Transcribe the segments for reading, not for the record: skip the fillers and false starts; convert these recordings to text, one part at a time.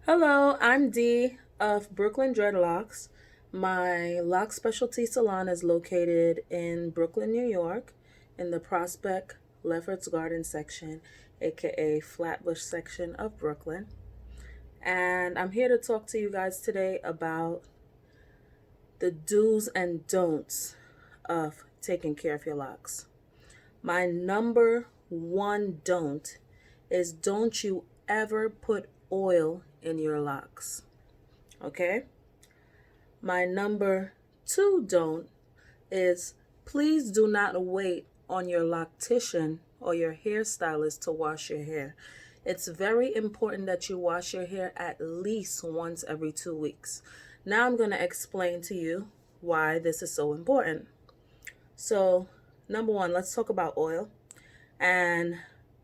Hello, I'm Dee of Brooklyn Dreadlocks. My lock specialty salon is located in Brooklyn, New York, in the Prospect Lefferts Garden section, aka Flatbush section of Brooklyn. And I'm here to talk to you guys today about the do's and don'ts of taking care of your locks. My number one don't is don't you ever put oil in your locks. Okay? My number two don't is please do not wait on your loctician or your hairstylist to wash your hair. It's very important that you wash your hair at least once every 2 weeks. Now I'm going to explain to you why this is so important. So, number one, let's talk about oil. And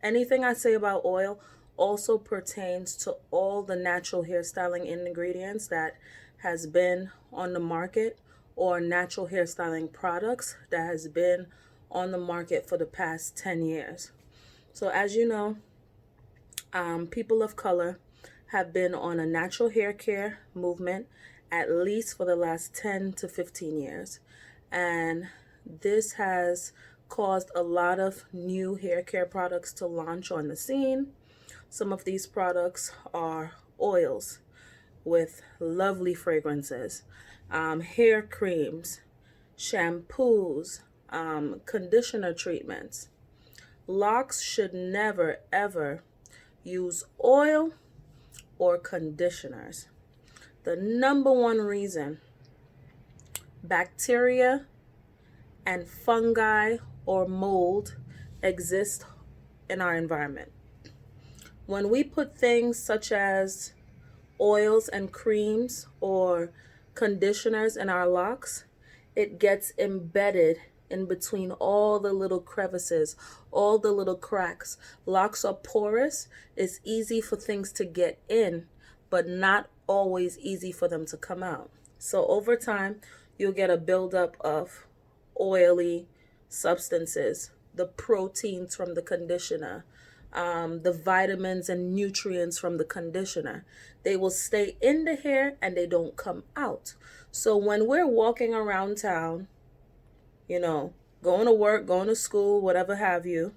anything I say about oil also pertains to all the natural hairstyling ingredients that has been on the market or natural hairstyling products that has been on the market for the past 10 years. So as you know, people of color have been on a natural hair care movement at least for the last 10 to 15 years. And this has caused a lot of new hair care products to launch on the scene. Some of these products are oils with lovely fragrances, hair creams, shampoos, conditioner treatments. Locks should never ever use oil or conditioners. The number one reason bacteria and fungi or mold exist in our environment. When we put things such as oils and creams or conditioners in our locks, it gets embedded in between all the little crevices, all the little cracks. Locks are porous. It's easy for things to get in, but not always easy for them to come out. So over time, you'll get a buildup of oily substances, the proteins from the conditioner, the vitamins and nutrients from the conditioner. They will stay in the hair and they don't come out. So when we're walking around town, going to work, going to school, whatever have you,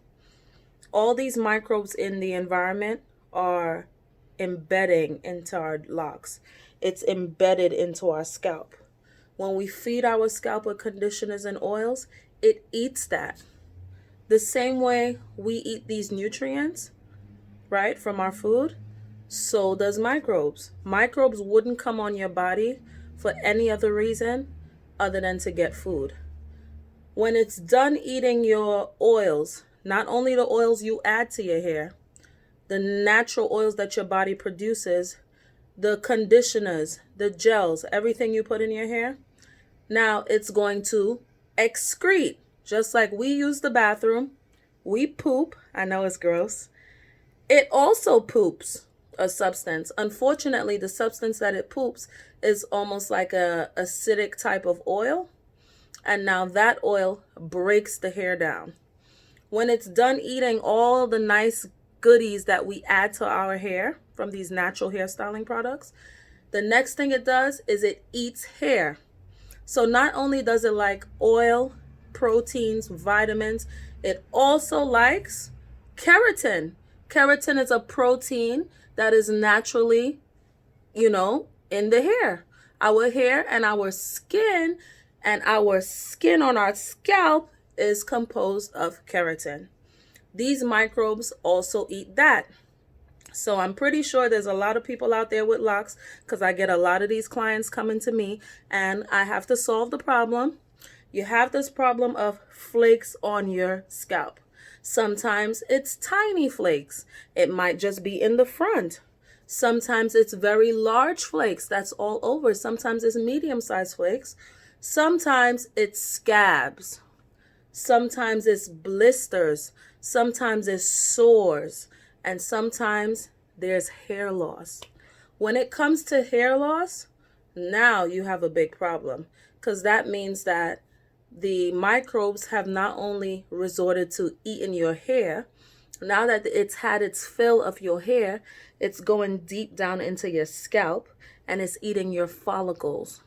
all these microbes in the environment are embedding into our locks. It's embedded into our scalp. When we feed our scalp with conditioners and oils, it eats that. The same way we eat these nutrients, right, from our food, so does microbes. Microbes wouldn't come on your body for any other reason other than to get food. When it's done eating your oils, not only the oils you add to your hair, the natural oils that your body produces, the conditioners, the gels, everything you put in your hair, now it's going to excrete. Just like we use the bathroom, we poop. I know it's gross. It also poops a substance. Unfortunately, the substance that it poops is almost like a acidic type of oil. And now that oil breaks the hair down. When it's done eating all the nice goodies that we add to our hair from these natural hairstyling products, the next thing it does is it eats hair. So not only does it like oil, proteins, vitamins, it also likes keratin. Keratin is a protein that is naturally, in the hair. Our hair and our skin on our scalp is composed of keratin. These microbes also eat that. So I'm pretty sure there's a lot of people out there with locks because I get a lot of these clients coming to me and I have to solve the problem. You have this problem of flakes on your scalp. Sometimes it's tiny flakes. It might just be in the front. Sometimes it's very large flakes that's all over. Sometimes it's medium-sized flakes. Sometimes it's scabs. Sometimes it's blisters. Sometimes it's sores. And sometimes there's hair loss. When it comes to hair loss, now you have a big problem because that means that the microbes have not only resorted to eating your hair, Now that it's had its fill of your hair, it's going deep down into your scalp and it's eating your follicles.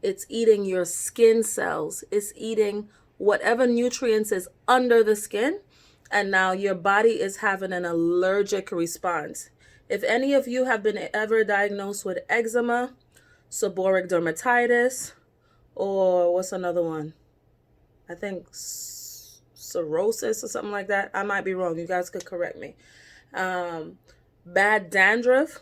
It's eating your skin cells. It's eating whatever nutrients is under the skin. And now your body is having an allergic response. If any of you have been ever diagnosed with eczema, seborrheic dermatitis, or what's another one? I think cirrhosis or something like that. I might be wrong. You guys could correct me. Bad dandruff.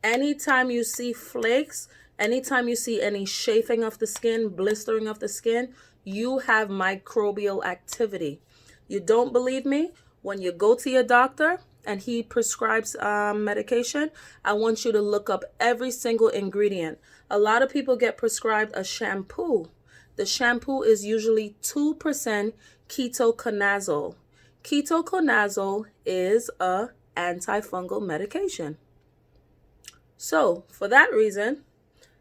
Anytime you see flakes, anytime you see any chafing of the skin, blistering of the skin, you have microbial activity. You don't believe me? When you go to your doctor and he prescribes medication, I want you to look up every single ingredient. A lot of people get prescribed a shampoo. The shampoo is usually 2% ketoconazole. Ketoconazole is a antifungal medication. So, for that reason,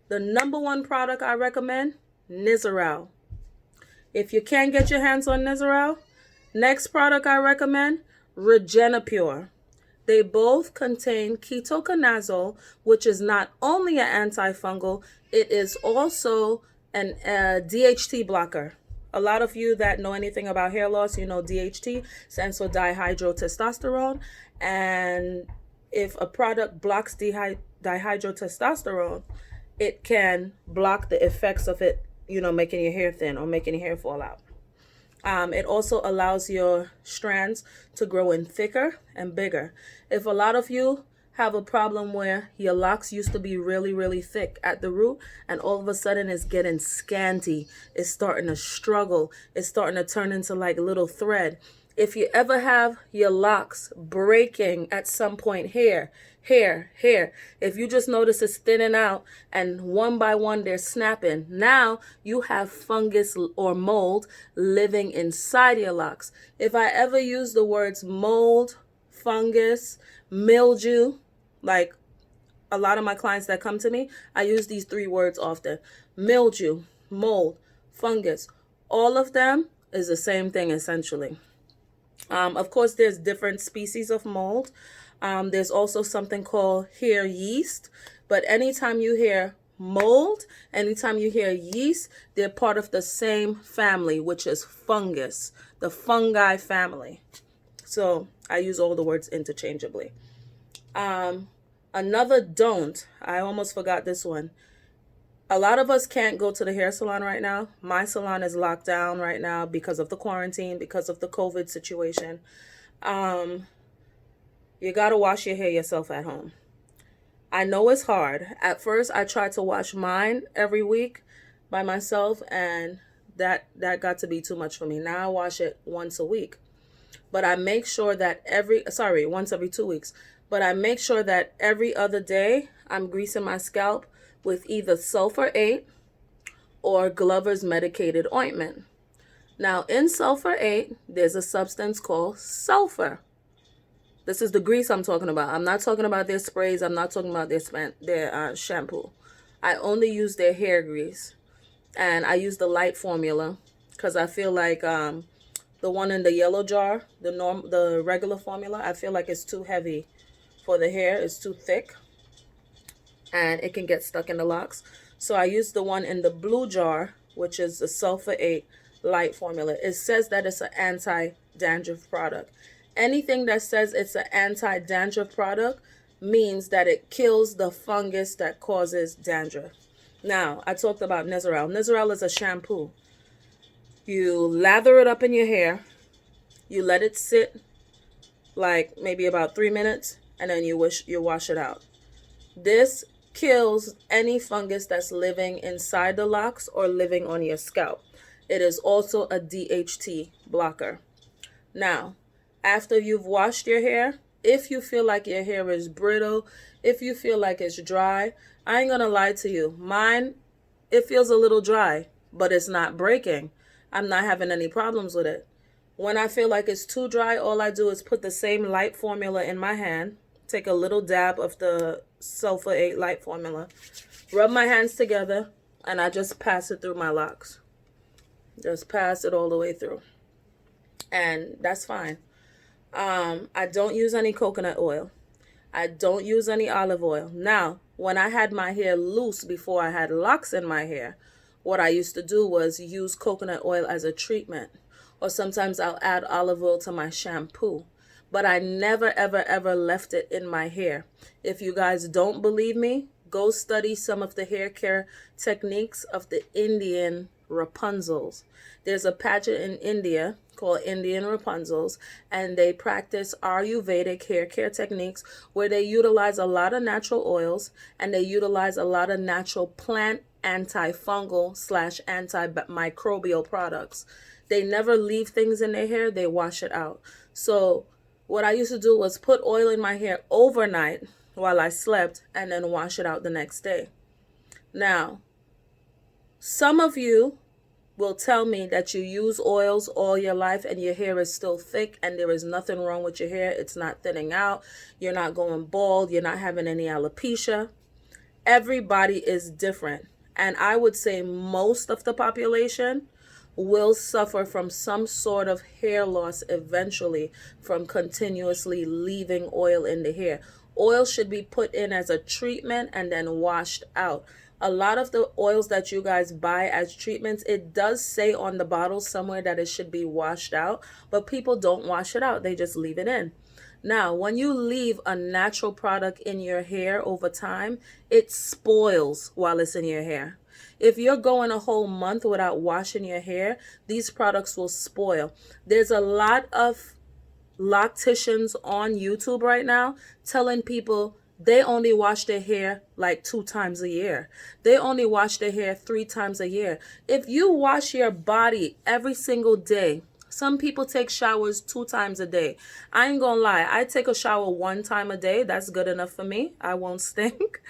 the number one product I recommend, Nizoral. If you can't get your hands on Nizoral, next product I recommend, Regenipure. They both contain ketoconazole, which is not only an antifungal, it is also an DHT blocker. A lot of you that know anything about hair loss, you know DHT stands for dihydrotestosterone. And if a product blocks dihydrotestosterone, it can block the effects of it, making your hair thin or making your hair fall out. It also allows your strands to grow in thicker and bigger. If a lot of you have a problem where your locks used to be really, really thick at the root and all of a sudden it's getting scanty, it's starting to struggle, it's starting to turn into like a little thread. If you ever have your locks breaking at some point here, if you just notice it's thinning out and one by one they're snapping, now you have fungus or mold living inside your locks. If I ever use the words mold, fungus, mildew, like a lot of my clients that come to me, I use these three words often. Mildew, mold, fungus, all of them is the same thing essentially. Of course, there's different species of mold. There's also something called hair yeast. But anytime you hear mold, anytime you hear yeast, they're part of the same family, which is fungus, the fungi family. So I use all the words interchangeably. Another don't, I almost forgot this one. A lot of us can't go to the hair salon right now. My salon is locked down right now because of the quarantine, because of the COVID situation. You got to wash your hair yourself at home. I know it's hard. At first, I tried to wash mine every week by myself, and that got to be too much for me. Now I wash it once a week. But I make sure that once every 2 weeks. But I make sure that every other day I'm greasing my scalp with either sulfur 8 or Glover's medicated ointment. Now, in sulfur 8, there's a substance called sulfur. This is the grease I'm talking about. I'm not talking about their sprays. I'm not talking about their shampoo. I only use their hair grease. And I use the light formula because I feel like the one in the yellow jar, the regular formula, I feel like it's too heavy for the hair. It's too thick. And it can get stuck in the locks. So I use the one in the blue jar, which is the sulfur 8 light formula. It says that it's an anti-dandruff product. Anything that says it's an anti-dandruff product means that it kills the fungus that causes dandruff. Now, I talked about Nizoral. Nizoral is a shampoo. You lather it up in your hair. You let it sit like maybe about 3 minutes, and then you wash it out. This kills any fungus that's living inside the locks or living on your scalp. It is also a DHT blocker. Now, after you've washed your hair, if you feel like your hair is brittle, if you feel like it's dry, I ain't gonna lie to you. Mine, it feels a little dry, but it's not breaking. I'm not having any problems with it. When I feel like it's too dry, all I do is put the same light formula in my hand, take a little dab of the sulfur 8 light formula, rub my hands together, and I just pass it through my locks. Just pass it all the way through. And that's fine. I don't use any coconut oil. I don't use any olive oil. Now, when I had my hair loose before I had locks in my hair, what I used to do was use coconut oil as a treatment. Or sometimes I'll add olive oil to my shampoo. But I never, ever, ever left it in my hair. If you guys don't believe me, go study some of the hair care techniques of the Indian Rapunzels. There's a pageant in India called Indian Rapunzels, and they practice Ayurvedic hair care techniques where they utilize a lot of natural oils and they utilize a lot of natural plant antifungal / antimicrobial products. They never leave things in their hair, they wash it out. So what I used to do was put oil in my hair overnight while I slept and then wash it out the next day. Now, some of you will tell me that you use oils all your life and your hair is still thick and there is nothing wrong with your hair. It's not thinning out. You're not going bald. You're not having any alopecia. Everybody is different. And I would say most of the population will suffer from some sort of hair loss eventually from continuously leaving oil in the hair. Oil should be put in as a treatment and then washed out. A lot of the oils that you guys buy as treatments, it does say on the bottle somewhere that it should be washed out, but people don't wash it out. They just leave it in. Now, when you leave a natural product in your hair over time, it spoils while it's in your hair. If you're going a whole month without washing your hair, these products will spoil. There's a lot of locticians on YouTube right now telling people they only wash their hair like 2 times a year. They only wash their hair 3 times a year. If you wash your body every single day, some people take showers 2 times a day. I ain't gonna lie, I take a shower 1 time a day. That's good enough for me. I won't stink.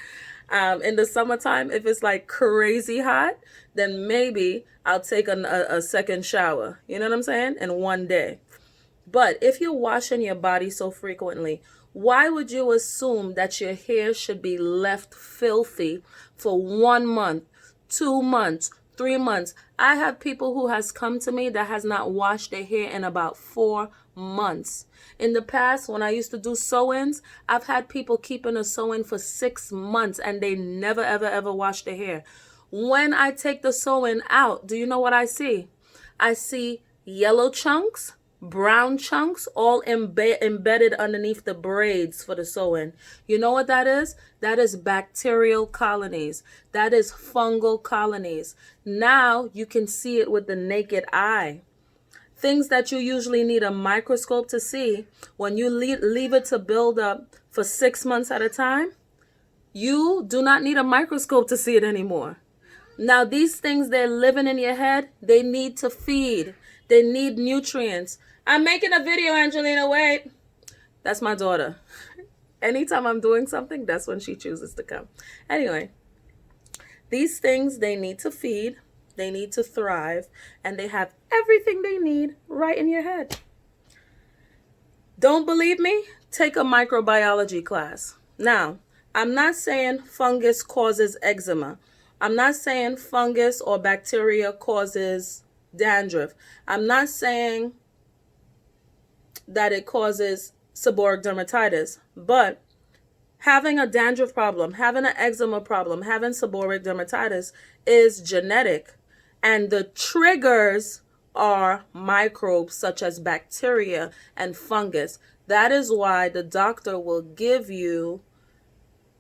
In the summertime, if it's like crazy hot, then maybe I'll take a second shower. You know what I'm saying? In 1 day. But if you're washing your body so frequently, why would you assume that your hair should be left filthy for 1 month, 2 months, 3 months? I have people who has come to me that has not washed their hair in about 4 months. In the past, when I used to do sew-ins, I've had people keeping a sew-in for 6 months and they never, ever, ever wash their hair. When I take the sew-in out, do you know what I see? I see yellow chunks, brown chunks, all embedded underneath the braids for the sew-in. You know what that is? That is bacterial colonies. That is fungal colonies. Now you can see it with the naked eye. Things that you usually need a microscope to see, when you leave it to build up for 6 months at a time, you do not need a microscope to see it anymore. Now these things, they're living in your head. They need to feed. They need nutrients. I'm making a video, Angelina, wait. That's my daughter. Anytime I'm doing something, that's when she chooses to come. Anyway, these things, they need to feed, they need to thrive, and they have everything they need right in your head. Don't believe me? Take a microbiology class. Now, I'm not saying fungus causes eczema. I'm not saying fungus or bacteria causes dandruff. I'm not saying that it causes seborrheic dermatitis, but having a dandruff problem, having an eczema problem, having seborrheic dermatitis is genetic, and the triggers are microbes such as bacteria and fungus. That is why the doctor will give you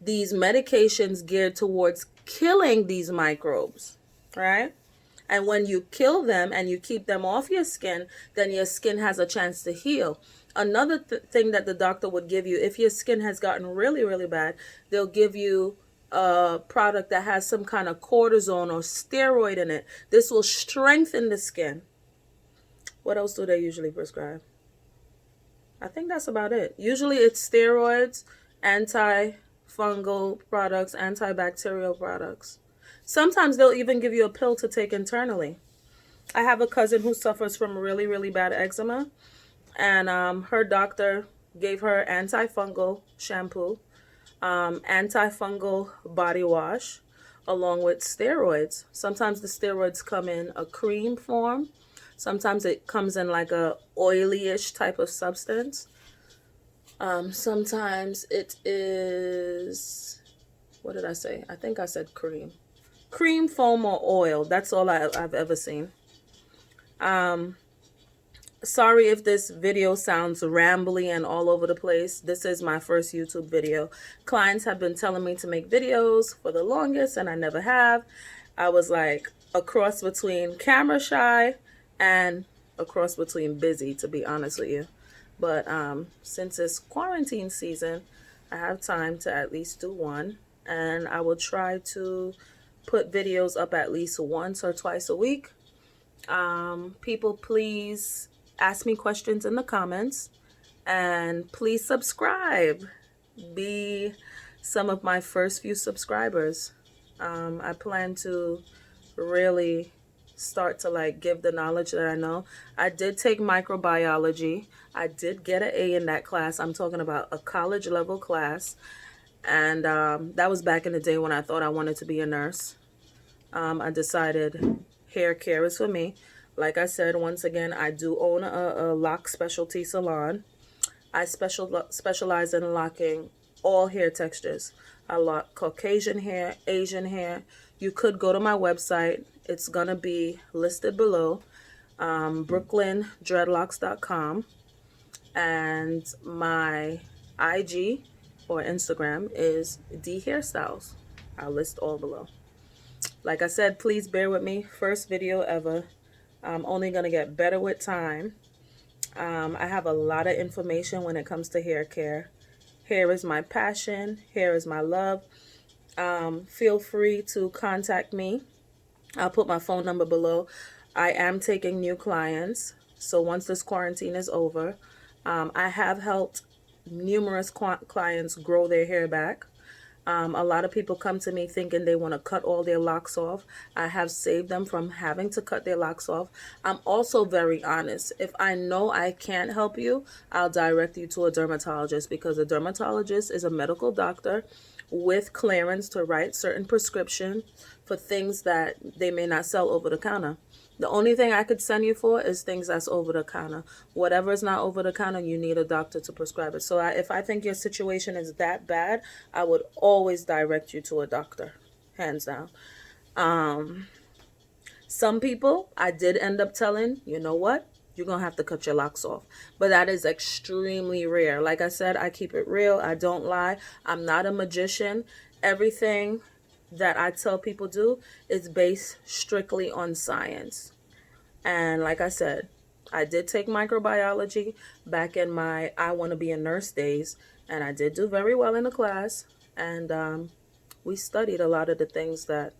these medications geared towards killing these microbes, right? And when you kill them and you keep them off your skin, then your skin has a chance to heal. Another thing that the doctor would give you, if your skin has gotten really, really bad, they'll give you a product that has some kind of cortisone or steroid in it. This will strengthen the skin. What else do they usually prescribe? I think that's about it. Usually it's steroids, antifungal products, antibacterial products. Sometimes they'll even give you a pill to take internally. I have a cousin who suffers from really, really bad eczema, and her doctor gave her antifungal shampoo, antifungal body wash, along with steroids. Sometimes the steroids come in a cream form. Sometimes it comes in like a oily-ish type of substance. Sometimes it is, what did I say? I think I said cream. Cream, foam, or oil. That's all I've ever seen. Sorry if this video sounds rambly and all over the place. This is my first YouTube video. Clients have been telling me to make videos for the longest, and I never have. I was like a cross between camera shy and a cross between busy, to be honest with you. But since it's quarantine season, I have time to at least do one, and I will try to put videos up at least once or twice a week. People, please ask me questions in the comments, and please subscribe. Be some of my first few subscribers. I plan to really start to like give the knowledge that I know. I did take microbiology. I did get an A in that class. I'm talking about a college level class, and that was back in the day when I thought I wanted to be a nurse. I decided hair care is for me. Like I said, once again, I do own a lock specialty salon. I specialize in locking all hair textures. I lock Caucasian hair, Asian hair. You could go to my website. It's going to be listed below, BrooklynDreadlocks.com. And my IG or Instagram is D Hairstyles. I'll list all below. Like I said, please bear with me. First video ever. I'm only going to get better with time. I have a lot of information when it comes to hair care. Hair is my passion. Hair is my love. Feel free to contact me. I'll put my phone number below. I am taking new clients. So once this quarantine is over, I have helped numerous clients grow their hair back. A lot of people come to me thinking they want to cut all their locks off. I have saved them from having to cut their locks off. I'm also very honest. If I know I can't help you, I'll direct you to a dermatologist, because a dermatologist is a medical doctor with clearance to write certain prescriptions for things that they may not sell over the counter. The only thing I could send you for is things that's over the counter. Whatever is not over the counter, you need a doctor to prescribe it. So if I think your situation is that bad, I would always direct you to a doctor, hands down. Some people I did end up telling, you know what? You're going to have to cut your locks off. But that is extremely rare. Like I said, I keep it real. I don't lie. I'm not a magician. Everything that I tell people do is based strictly on science. And like I said, I did take microbiology back in my I want to be a nurse days, and I did do very well in the class, and we studied a lot of the things that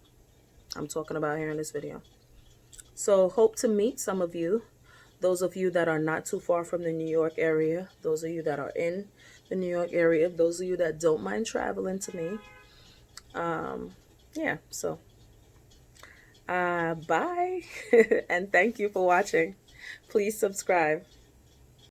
I'm talking about here in this video. So hope to meet some of you, those of you that are not too far from the New York area, those of you that are in the New York area, those of you that don't mind traveling to me. Yeah, so bye and thank you for watching. Please subscribe.